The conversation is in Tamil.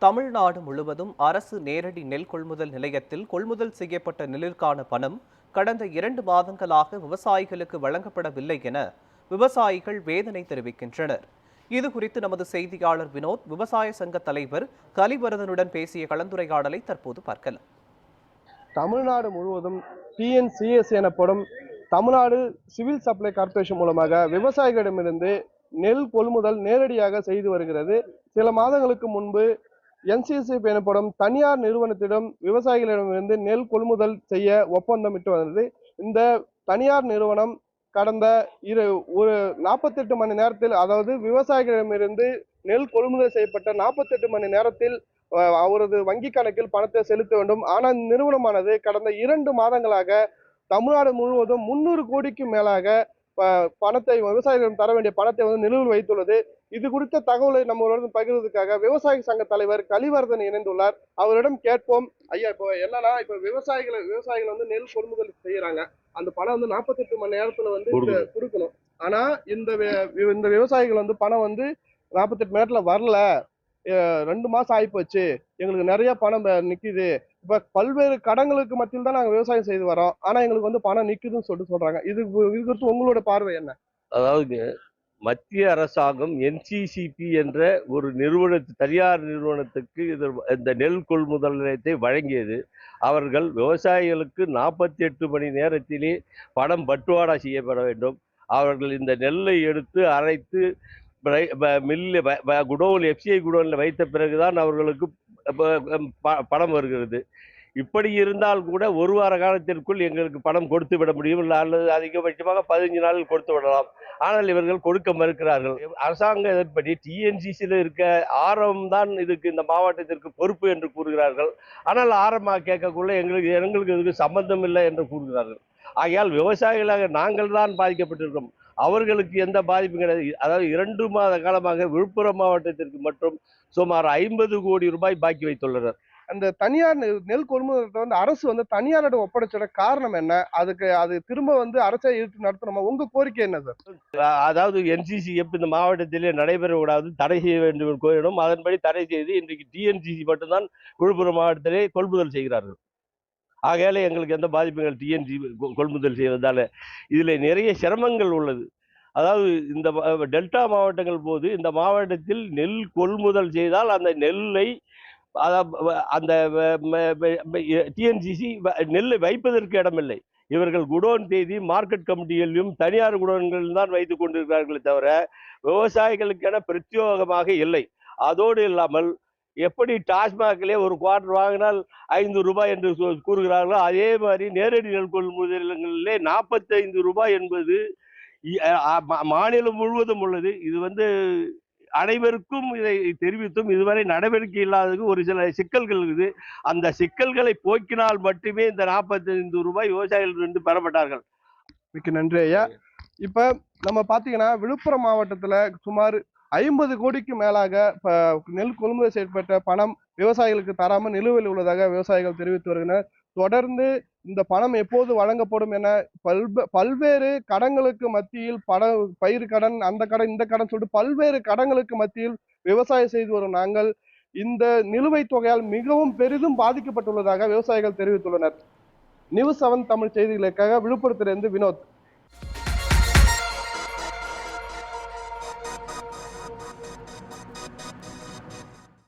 தமிழ்நாடு முழுவதும் அரசு நேரடி நெல் கொள்முதல் நிலையத்தில் கொள்முதல் செய்யப்பட்ட நெல்லிற்கான பணம் கடந்த 2 மாதங்களாக விவசாயிகளுக்கு வழங்கப்படவில்லை என விவசாயிகள் வேதனை தெரிவிக்கின்றனர். இதுகுறித்து நமது செய்தியாளர் வினோத் விவசாய சங்க தலைவர் கலிவரதனுடன் பேசிய கலந்துரையாடலை தற்போது பார்க்கலாம். தமிழ்நாடு முழுவதும் டிஎன்சிஎஸ் எனப்படும் தமிழ்நாடு சிவில் சப்ளை கார்ப்பரேஷன் மூலமாக விவசாயிகளிடமிருந்து நெல் கொள்முதல் நேரடியாக செய்து வருகிறது. சில மாதங்களுக்கு முன்பு என்சிஎஸ்எஃப் எனப்படும் தனியார் நிறுவனத்திடம் விவசாயிகளிடமிருந்து நெல் கொள்முதல் செய்ய ஒப்பந்தமிட்டு வந்தது. இந்த தனியார் நிறுவனம் கடந்த ஒரு 48 மணி நேரத்தில், அதாவது விவசாயிகளிடமிருந்து நெல் கொள்முதல் செய்யப்பட்ட 48 மணி நேரத்தில் அவரது வங்கி கணக்கில் பணத்தை செலுத்த வேண்டும். ஆனால் நிறுவனமானது கடந்த 2 மாதங்களாக தமிழ்நாடு முழுவதும் 300 கோடிக்கு மேலாக பணத்தை விவசாயிகளிடம் தர வேண்டிய பணத்தை நிலுவையில் வைத்துள்ளது. இது குறித்த தகவலை நம்மளுடன் பகிர்வதற்காக விவசாய சங்க தலைவர் கலிவரதன் இணைந்துள்ளார். அவரிடம் கேட்போம். ஐயா, இப்போ என்னன்னா, இப்ப விவசாயிகள் நெல் கொள்முதல் செய்யறாங்க. அந்த பணம் 48 மணி நேரத்துல கொடுக்கணும். ஆனா இந்த விவசாயிகள் பணம் 48 மணி நேரத்துல வரல. 2 மாசம் ஆயிப்போச்சு, எங்களுக்கு நிறைய பணம் நிக்குது. இப்ப பல்வேறு கடன்களுக்கு மத்தியில் தான் நாங்க விவசாயம் செய்து வரோம். ஆனா எங்களுக்கு பணம் நிக்குதுன்னு சொல்றாங்க. இது குறித்து உங்களோட பார்வை என்ன? அதாவது மத்திய அரசாங்கம் என்சிசிபி என்ற ஒரு தனியார் நிறுவனத்துக்கு இந்த நெல் கொள்முதல் நிலையத்தை வழங்கியது. அவர்கள் விவசாயிகளுக்கு 48 மணி நேரத்திலே பணம் பட்டுவாடா செய்யப்பட வேண்டும். அவர்கள் இந்த நெல்லை எடுத்து அரைத்து மில்லு குடோன் எஃப்சிஐ குடோனில் வைத்த பிறகுதான் அவர்களுக்கு பணம் வருகிறது. இப்படி இருந்தால் கூட ஒரு வார காலத்திற்குள் எங்களுக்கு பணம் கொடுத்து விட முடியும், அல்லது அதிகபட்சமாக 15 நாளில் கொடுத்து விடலாம். ஆனால் இவர்கள் கொடுக்க மறுக்கிறார்கள். அரசாங்கம் இதன்படி டிஎன்சிசியில் இருக்க ஆரம் தான் இதுக்கு, இந்த மாவட்டத்திற்கு பொறுப்பு என்று கூறுகிறார்கள். ஆனால் ஆரமாக கேட்கக்குள்ள எங்களுக்கு இதுக்கு சம்பந்தம் இல்லை என்று கூறுகிறார்கள். ஆகையால் விவசாயிகளாக நாங்கள் தான் பாதிக்கப்பட்டிருக்கோம். அவர்களுக்கு எந்த பாதிப்பும் கிடையாது. அதாவது 2 மாத காலமாக விழுப்புரம் மாவட்டத்திற்கு மட்டும் சுமார் 50 கோடி ரூபாய் பாக்கி வைத்துள்ளனர். அந்த தனியார் நெல் கொள்முதலத்தை அரசு தனியாரிடம் ஒப்படைச்சோட காரணம் என்ன? அது திரும்ப அரசை இழுத்து நடத்தணுமா? உங்க கோரிக்கை என்ன சார்? அதாவது என்சிசிஎஃப் இந்த மாவட்டத்திலே நடைபெறக்கூடாது, தடை செய்ய வேண்டும் கோரிடும். அதன்படி தடை செய்து இன்றைக்கு டிஎன்சிசி மட்டும்தான் விழுப்புரம் மாவட்டத்திலே கொள்முதல் செய்கிறார்கள். ஆகையால எங்களுக்கு எந்த பாதிப்புகள் டிஎன்சி கொள்முதல் செய்வதால இதுல நிறைய சிரமங்கள் உள்ளது. அதாவது இந்த டெல்டா மாவட்டங்கள் போது இந்த மாவட்டத்தில் நெல் கொள்முதல் செய்தால் அந்த நெல்லை அந்த டிஎன்சிசி நெல்லை வைப்பதற்கு இடமில்லை. இவர்கள் குடோன் தேதி மார்க்கெட் கமிட்டிகளிலும் தனியார் குடோன்களில் தான் வைத்துக் கொண்டிருக்கிறார்களே தவிர விவசாயிகளுக்கென பிரத்யேகமாக இல்லை. அதோடு இல்லாமல் எப்படி டாஸ்மாகிலே ஒரு குவார்டர் வாங்கினால் 5 ரூபாய் என்று கூறுகிறார்களோ, அதே மாதிரி நேரடி நெல் கொள்முதலிலே 45 ரூபாய் என்பது மாநிலம் முழுவதும் உள்ளது. இது அனைவருக்கும் இதை தெரிவித்தும் இதுவரை நடவடிக்கை இல்லாதது ஒரு சில சிக்கல்கள் இருக்குது. அந்த சிக்கல்களை போக்கினால் மட்டுமே இந்த 45 ரூபாய் விவசாயிகள் பெறப்பட்டார்கள். மிக்க நன்றி ஐயா. இப்ப நம்ம பாத்தீங்கன்னா விழுப்புரம் மாவட்டத்துல சுமார் 50 கோடிக்கு மேலாக நெல் கொள்முதல் செய்யப்பட்ட பணம் விவசாயிகளுக்கு தராமல் நிலுவையில் உள்ளதாக விவசாயிகள் தெரிவித்து வருகின்றனர். தொடர்ந்து இந்த பணம் எப்போது வழங்கப்படும் என பல்வேறு கடன்களுக்கு மத்தியில் பயிர் கடன், அந்த கடன், இந்த கடன் சொல்லிட்டு பல்வேறு கடன்களுக்கு மத்தியில் விவசாயம் செய்து வரும் நாங்கள் இந்த நிலுவைத் தொகையால் மிகவும் பெரிதும் பாதிக்கப்பட்டுள்ளதாக விவசாயிகள் தெரிவித்துள்ளனர். நியூஸ் 7 தமிழ் செய்திகளுக்காக விழுப்புரத்திலிருந்து வினோத்.